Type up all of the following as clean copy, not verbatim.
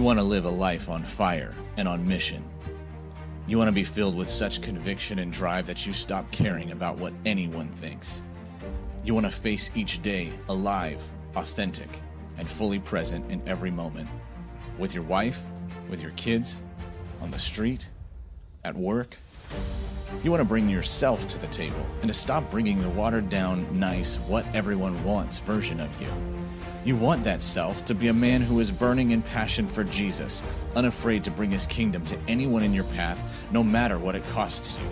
want to live a life on fire and on mission. You want to be filled with such conviction and drive that you stop caring about what anyone thinks. You want to face each day alive, authentic, and fully present in every moment. With your wife, with your kids, on the street, at work. You want to bring yourself to the table and to stop bringing the watered-down, nice, what everyone wants version of you. You want that self to be a man who is burning in passion for Jesus, unafraid to bring his kingdom to anyone in your path, no matter what it costs you.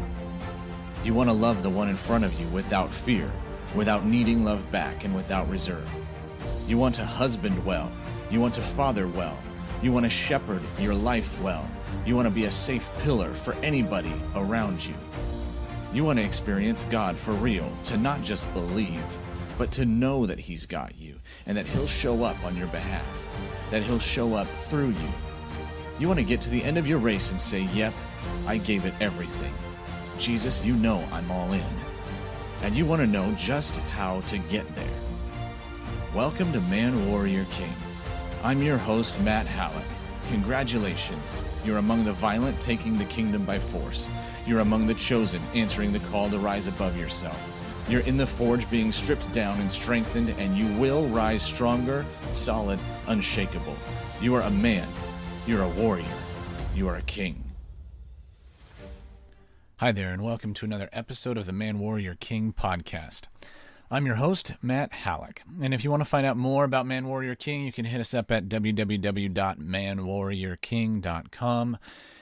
You want to love the one in front of you without fear, without needing love back, and without reserve. You want to husband well. You want to father well. You want to shepherd your life well. You want to be a safe pillar for anybody around you. You want to experience God for real, to not just believe, but to know that he's got you and that he'll show up on your behalf, that he'll show up through you. You want to get to the end of your race and say, yep, I gave it everything. Jesus, you know I'm all in. And you want to know just how to get there. Welcome to Man, Warrior, King. I'm your host, Matt Halleck. Congratulations. You're among the violent, taking the kingdom by force. You're among the chosen, answering the call to rise above yourself. You're in the forge, being stripped down and strengthened, and you will rise stronger, solid, unshakable. You are a man. You're a warrior. You are a king. Hi there, and welcome to another episode of the Man, Warrior, King podcast. I'm your host, Matt Halleck, and if you want to find out more about Man, Warrior, King, you can hit us up at www.manwarriorking.com.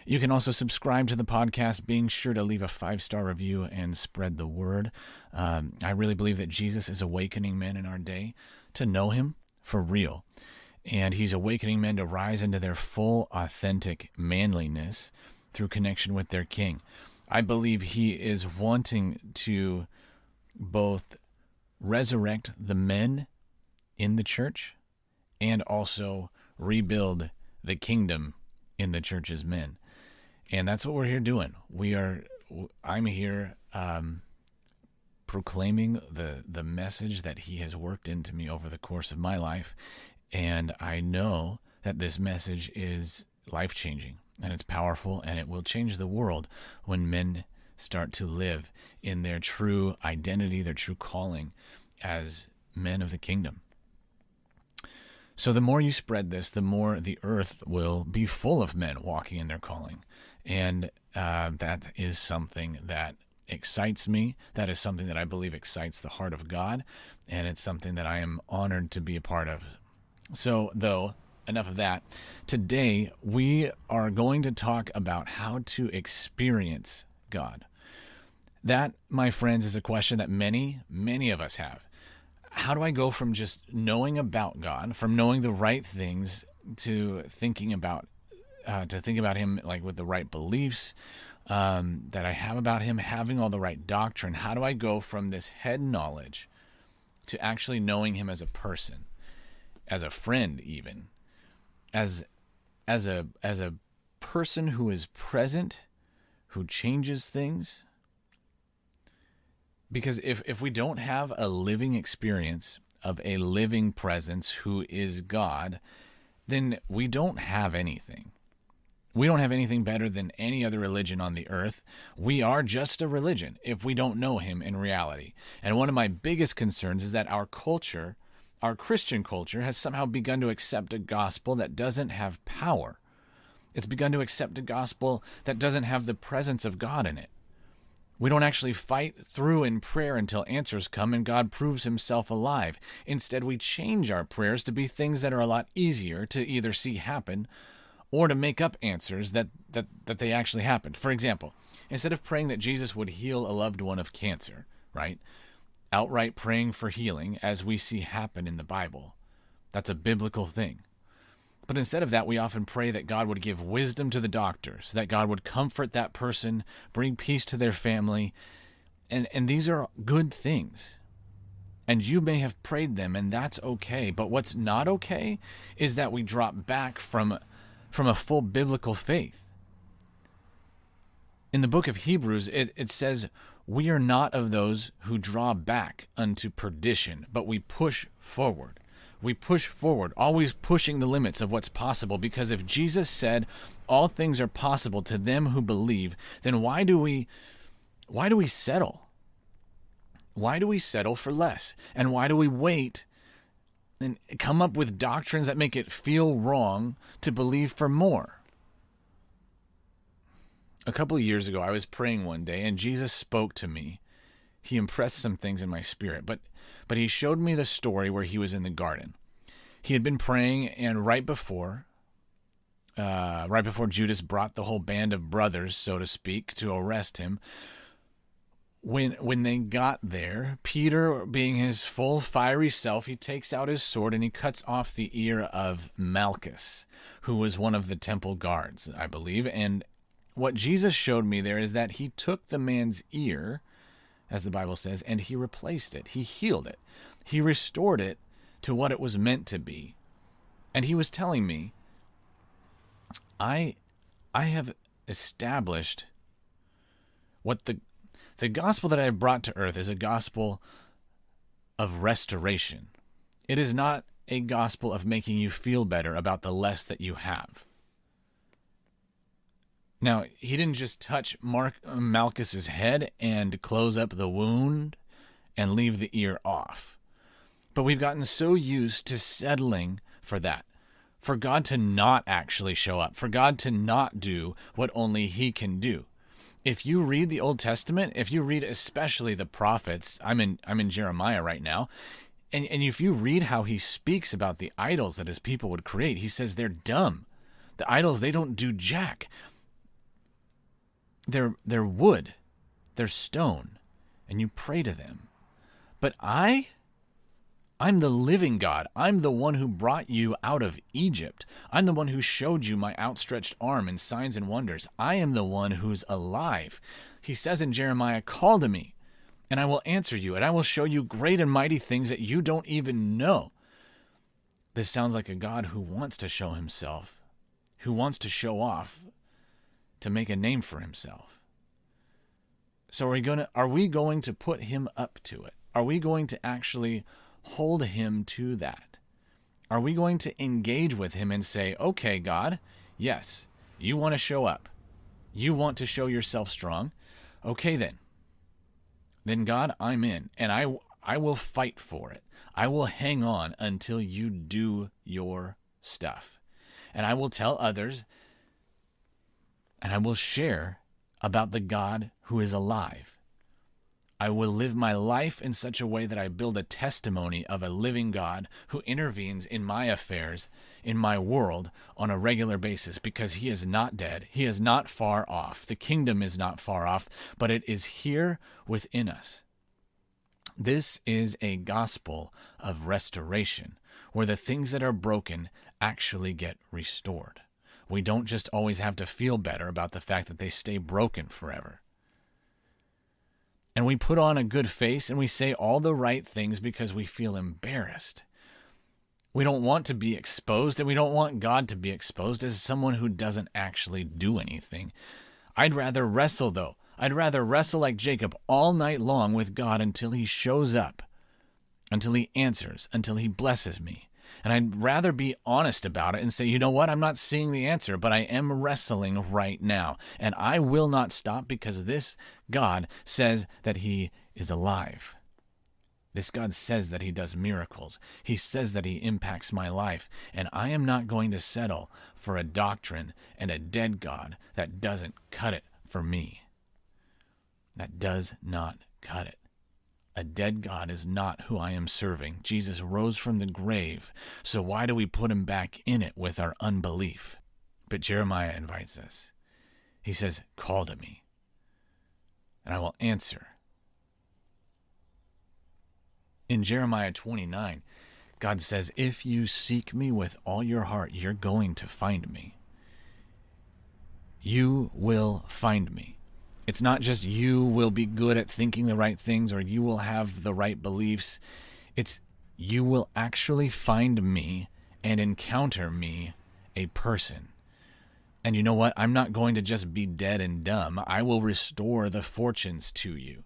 You can also subscribe to the podcast, being sure to leave a 5-star review and spread the word. I really believe that Jesus is awakening men in our day to know him for real, and he's awakening men to rise into their full, authentic manliness through connection with their King. I believe he is wanting to both resurrect the men in the church and also rebuild the kingdom in the church's men. And that's what we're here doing. I'm here proclaiming the message that he has worked into me over the course of my life. And I know that this message is life-changing and it's powerful, and it will change the world when men start to live in their true identity, their true calling as men of the kingdom. So the more you spread this, the more the earth will be full of men walking in their calling. And that is something that excites me. That is something that I believe excites the heart of God, and it's something that I am honored to be a part of. So, though, enough of that. Today, we are going to talk about how to experience God. That, my friends, is a question that many of us have. How do I go from just knowing about God, from knowing the right things, to thinking about him like with the right beliefs that I have about him, having all the right doctrine? How do I go from this head knowledge to actually knowing him as a person, as a friend, even as a person who is present, who changes things? Because if we don't have a living experience of a living presence who is God, then we don't have anything. We don't have anything better than any other religion on the earth. We are just a religion if we don't know him in reality. And one of my biggest concerns is that our culture, our Christian culture, has somehow begun to accept a gospel that doesn't have power. It's begun to accept a gospel that doesn't have the presence of God in it. We don't actually fight through in prayer until answers come and God proves himself alive. Instead, we change our prayers to be things that are a lot easier to either see happen or to make up answers that they actually happened. For example, instead of praying that Jesus would heal a loved one of cancer, right? Outright praying for healing, as we see happen in the Bible. That's a biblical thing. But instead of that, we often pray that God would give wisdom to the doctors, that God would comfort that person, bring peace to their family. And these are good things. And you may have prayed them, and that's okay. But what's not okay is that we drop back from a full biblical faith. In the book of Hebrews, it says, "We are not of those who draw back unto perdition, but we push forward. We push forward, always pushing the limits of what's possible, because if Jesus said all things are possible to them who believe, then why do we settle? Why do we settle for less? And why do we wait and come up with doctrines that make it feel wrong to believe for more? A couple of years ago, I was praying one day, and Jesus spoke to me. He impressed some things in my spirit, but he showed me the story where he was in the garden. He had been praying, and right before Judas brought the whole band of brothers, so to speak, to arrest him, when they got there, Peter, being his full fiery self, he takes out his sword and he cuts off the ear of Malchus, who was one of the temple guards, I believe. And what Jesus showed me there is that he took the man's ear, as the Bible says, and he replaced it. He healed it. He restored it to what it was meant to be. And he was telling me, I have established what the gospel that I have brought to earth is a gospel of restoration. It is not a gospel of making you feel better about the less that you have. Now, he didn't just touch Malchus's head and close up the wound and leave the ear off. But we've gotten so used to settling for that, for God to not actually show up, for God to not do what only he can do. If you read the Old Testament, if you read especially the prophets, I'm in Jeremiah right now, and if you read how he speaks about the idols that his people would create, he says they're dumb. The idols, they don't do jack. They're wood, they're stone, and you pray to them. But I'm the living God. I'm the one who brought you out of Egypt. I'm the one who showed you my outstretched arm and signs and wonders. I am the one who's alive. He says in Jeremiah, call to me, and I will answer you, and I will show you great and mighty things that you don't even know. This sounds like a God who wants to show himself, who wants to show off, to make a name for himself. So are we going to put him up to it? Are we going to actually hold him to that? Are we going to engage with him and say, okay, God, yes, you want to show up. You want to show yourself strong. Okay, then. Then, God, I'm in, and I will fight for it. I will hang on until you do your stuff. And I will tell others, and I will share about the God who is alive. I will live my life in such a way that I build a testimony of a living God who intervenes in my affairs, in my world, on a regular basis, because he is not dead. He is not far off. The kingdom is not far off, but it is here within us. This is a gospel of restoration, where the things that are broken actually get restored. We don't just always have to feel better about the fact that they stay broken forever. And we put on a good face and we say all the right things because we feel embarrassed. We don't want to be exposed, and we don't want God to be exposed as someone who doesn't actually do anything. I'd rather wrestle, though. I'd rather wrestle like Jacob all night long with God until he shows up, until he answers, until he blesses me. And I'd rather be honest about it and say, you know what, I'm not seeing the answer, but I am wrestling right now. And I will not stop because this God says that he is alive. This God says that he does miracles. He says that he impacts my life. And I am not going to settle for a doctrine and a dead God that doesn't cut it for me. That does not cut it. A dead God is not who I am serving. Jesus rose from the grave, so why do we put him back in it with our unbelief? But Jeremiah invites us. He says, call to me, and I will answer. In Jeremiah 29, God says, if you seek me with all your heart, you're going to find me. You will find me. It's not just you will be good at thinking the right things or you will have the right beliefs. It's you will actually find me and encounter me, a person. And you know what? I'm not going to just be dead and dumb. I will restore the fortunes to you.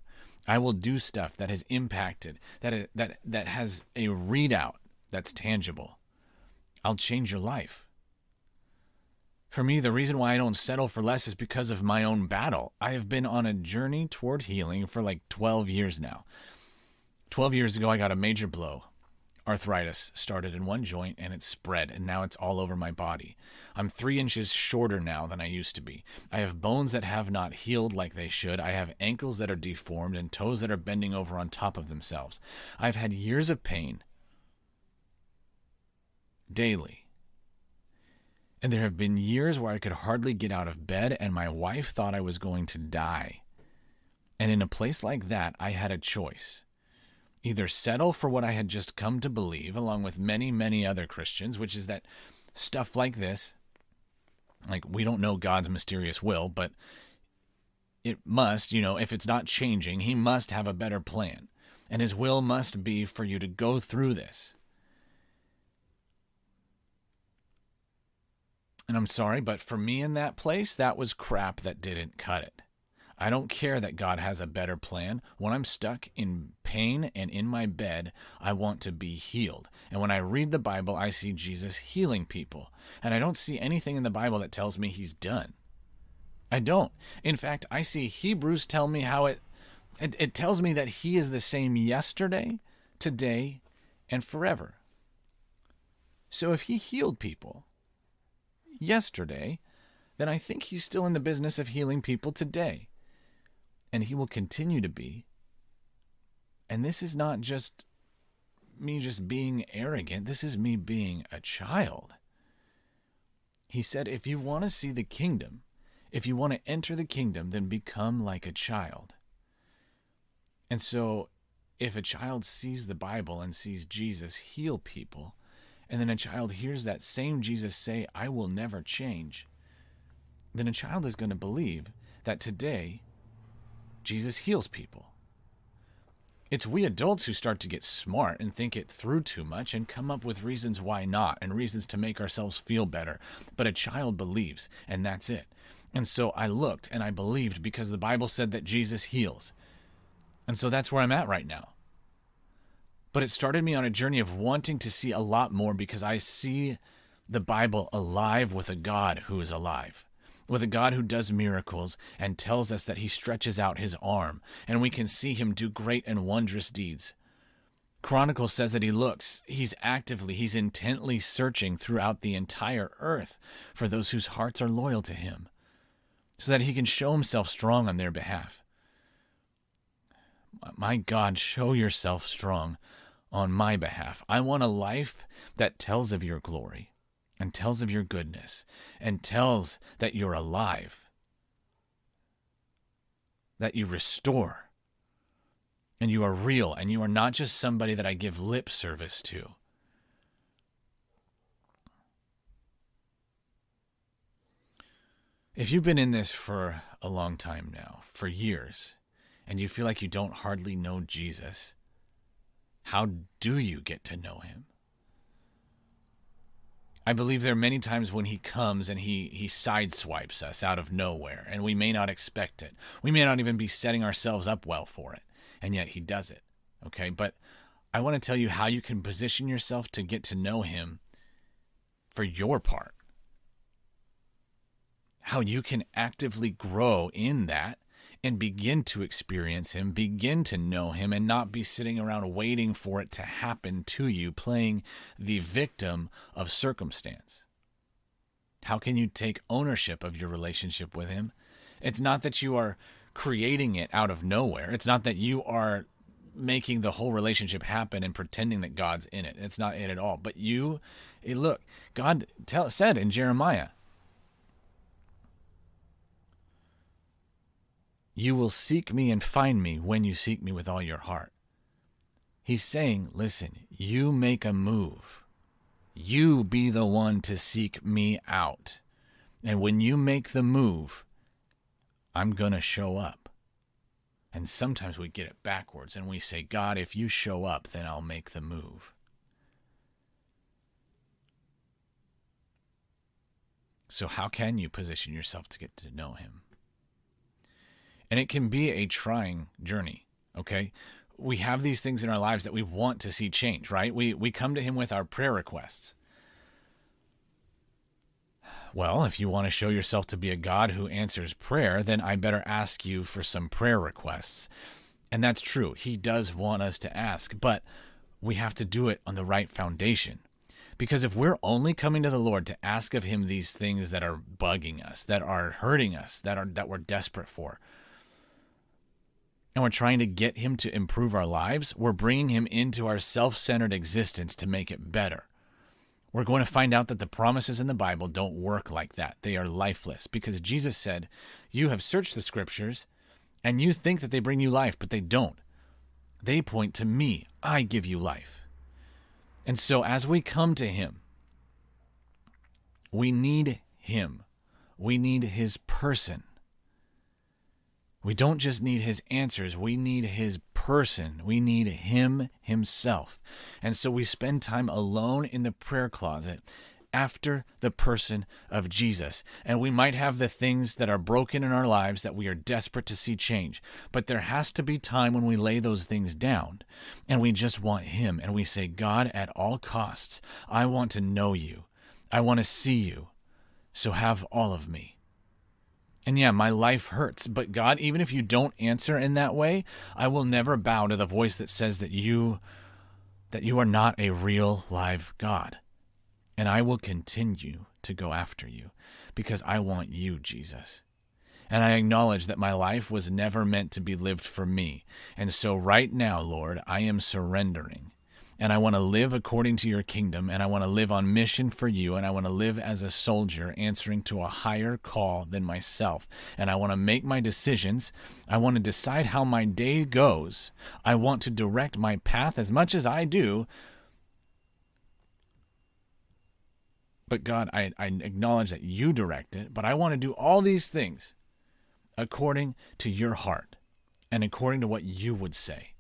I will do stuff that has impacted, that has a readout that's tangible. I'll change your life. For me, the reason why I don't settle for less is because of my own battle. I have been on a journey toward healing for like 12 years now. 12 years ago, I got a major blow. Arthritis started in one joint and it spread, and now it's all over my body. I'm 3 inches shorter now than I used to be. I have bones that have not healed like they should. I have ankles that are deformed and toes that are bending over on top of themselves. I've had years of pain daily. And there have been years where I could hardly get out of bed, and my wife thought I was going to die. And in a place like that, I had a choice. Either settle for what I had just come to believe, along with many, many other Christians, which is that stuff like this, like we don't know God's mysterious will, but it must, if it's not changing, he must have a better plan. And his will must be for you to go through this. And I'm sorry, but for me in that place, that was crap that didn't cut it. I don't care that God has a better plan. When I'm stuck in pain and in my bed, I want to be healed. And when I read the Bible, I see Jesus healing people. And I don't see anything in the Bible that tells me he's done. I don't. In fact, I see Hebrews tell me how it tells me that he is the same yesterday, today, and forever. So if he healed people yesterday, then I think he's still in the business of healing people today. And he will continue to be. And this is not just me just being arrogant. This is me being a child. He said, if you want to see the kingdom, if you want to enter the kingdom, then become like a child. And so if a child sees the Bible and sees Jesus heal people, and then a child hears that same Jesus say, I will never change, then a child is going to believe that today Jesus heals people. It's we adults who start to get smart and think it through too much and come up with reasons why not and reasons to make ourselves feel better. But a child believes, and that's it. And so I looked and I believed because the Bible said that Jesus heals. And so that's where I'm at right now. But it started me on a journey of wanting to see a lot more because I see the Bible alive with a God who is alive, with a God who does miracles and tells us that he stretches out his arm, and we can see him do great and wondrous deeds. Chronicles says that he's intently searching throughout the entire earth for those whose hearts are loyal to him, so that he can show himself strong on their behalf. My God, show yourself strong on my behalf. I want a life that tells of your glory and tells of your goodness and tells that you're alive, that you restore, and you are real, and you are not just somebody that I give lip service to. If you've been in this for a long time now, for years, and you feel like you don't hardly know Jesus, how do you get to know him? I believe there are many times when he comes and he sideswipes us out of nowhere, and we may not expect it. We may not even be setting ourselves up well for it, and yet he does it. Okay, but I want to tell you how you can position yourself to get to know him for your part. How you can actively grow in that and begin to experience him, begin to know him, and not be sitting around waiting for it to happen to you, playing the victim of circumstance. How can you take ownership of your relationship with him? It's not that you are creating it out of nowhere. It's not that you are making the whole relationship happen and pretending that God's in it. It's not it at all. But look, God said in Jeremiah, you will seek me and find me when you seek me with all your heart. He's saying, listen, you make a move. You be the one to seek me out. And when you make the move, I'm going to show up. And sometimes we get it backwards and we say, God, if you show up, then I'll make the move. So how can you position yourself to get to know him? And it can be a trying journey, okay? we have these things in our lives that we want to see change, right? We come to him with our prayer requests. Well, if you want to show yourself to be a God who answers prayer, then I better ask you for some prayer requests. And that's true. He does want us to ask, but we have to do it on the right foundation. Because if we're only coming to the Lord to ask of him these things that are bugging us, that are hurting us, that we're desperate for, and we're trying to get him to improve our lives, we're bringing him into our self-centered existence to make it better. We're going to find out that the promises in the Bible don't work like that. They are lifeless, because Jesus said, you have searched the scriptures and you think that they bring you life, but they don't. They point to me. I give you life. And so as we come to him, we need him. We need his person. We don't just need his answers. We need his person. We need him himself. And so we spend time alone in the prayer closet after the person of Jesus. And we might have the things that are broken in our lives that we are desperate to see change. But there has to be time when we lay those things down and we just want him. And we say, God, at all costs, I want to know you. I want to see you. So have all of me. And yeah, my life hurts, but God, even if you don't answer in that way, I will never bow to the voice that says that you are not a real live God. And I will continue to go after you because I want you, Jesus. And I acknowledge that my life was never meant to be lived for me. And so right now, Lord, I am surrendering. And I want to live according to your kingdom, and I want to live on mission for you, and I want to live as a soldier answering to a higher call than myself. And I want to make my decisions. I want to decide how my day goes. I want to direct my path as much as I do. But God, I acknowledge that you direct it, but I want to do all these things according to your heart and according to what you would say.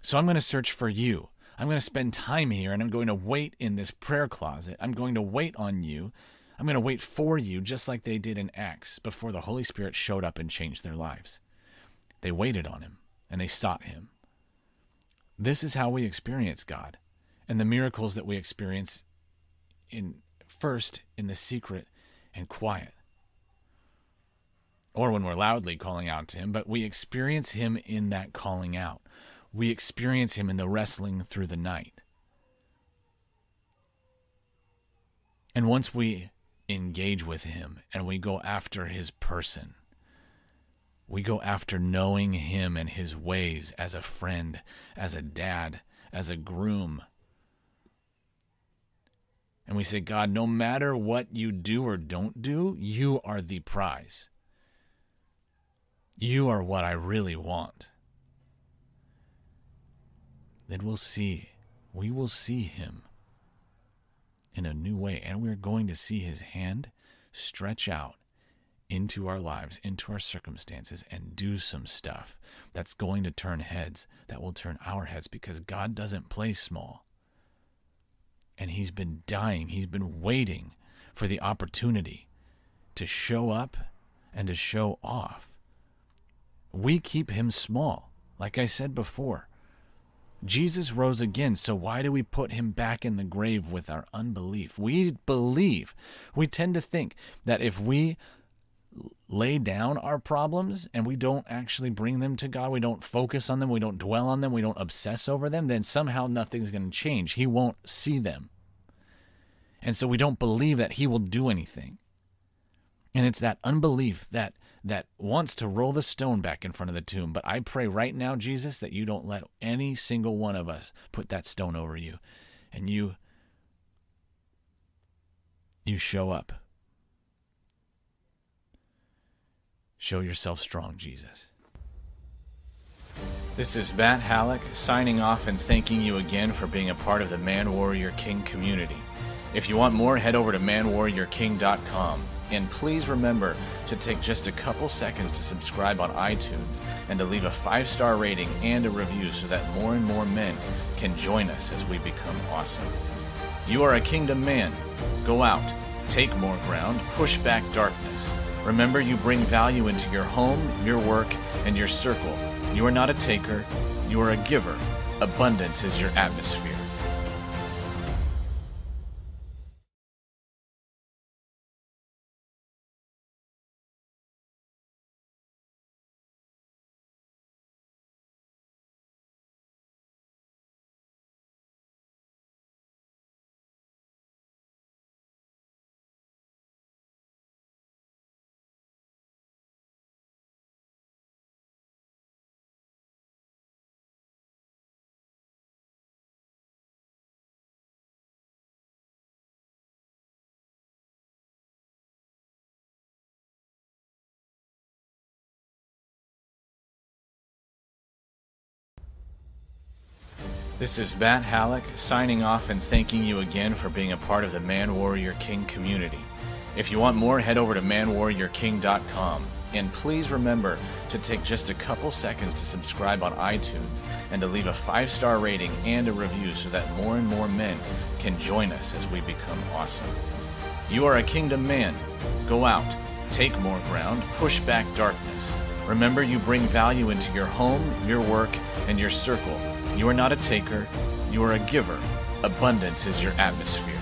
So I'm going to search for you. I'm going to spend time here, and I'm going to wait in this prayer closet. I'm going to wait on you. I'm going to wait for you, just like they did in Acts before the Holy Spirit showed up and changed their lives. They waited on him, and they sought him. This is how we experience God, and the miracles that we experience first in the secret and quiet, or when we're loudly calling out to him, but we experience him in that calling out. We experience him in the wrestling through the night. And once we engage with him and we go after his person, we go after knowing him and his ways as a friend, as a dad, as a groom. And we say, God, no matter what you do or don't do, you are the prize. You are what I really want. Then we will see him in a new way. And we're going to see his hand stretch out into our lives, into our circumstances, and do some stuff that's going to turn heads, that will turn our heads, because God doesn't play small. And he's been dying. He's been waiting for the opportunity to show up and to show off. We keep him small, like I said before. Jesus rose again, so why do we put him back in the grave with our unbelief? We believe. We tend to think that if we lay down our problems and we don't actually bring them to God, we don't focus on them, we don't dwell on them, we don't obsess over them, then somehow nothing's going to change. He won't see them. And so we don't believe that he will do anything. And it's that unbelief that wants to roll the stone back in front of the tomb. But I pray right now, Jesus, that you don't let any single one of us put that stone over you. And you show up. Show yourself strong, Jesus. This is Matt Halleck signing off and thanking you again for being a part of the Man Warrior King community. If you want more, head over to manwarriorking.com. And please remember to take just a couple seconds to subscribe on iTunes and to leave a 5-star rating and a review so that more and more men can join us as we become awesome. You are a kingdom man. Go out, take more ground, push back darkness. Remember, you bring value into your home, your work, and your circle. You are not a taker. You are a giver. Abundance is your atmosphere. This is Matt Halleck signing off and thanking you again for being a part of the Man Warrior King community. If you want more, head over to manwarriorking.com. And please remember to take just a couple seconds to subscribe on iTunes and to leave a 5-star rating and a review so that more and more men can join us as we become awesome. You are a kingdom man. Go out, take more ground, push back darkness. Remember, you bring value into your home, your work, and your circle. You are not a taker, you are a giver. Abundance is your atmosphere.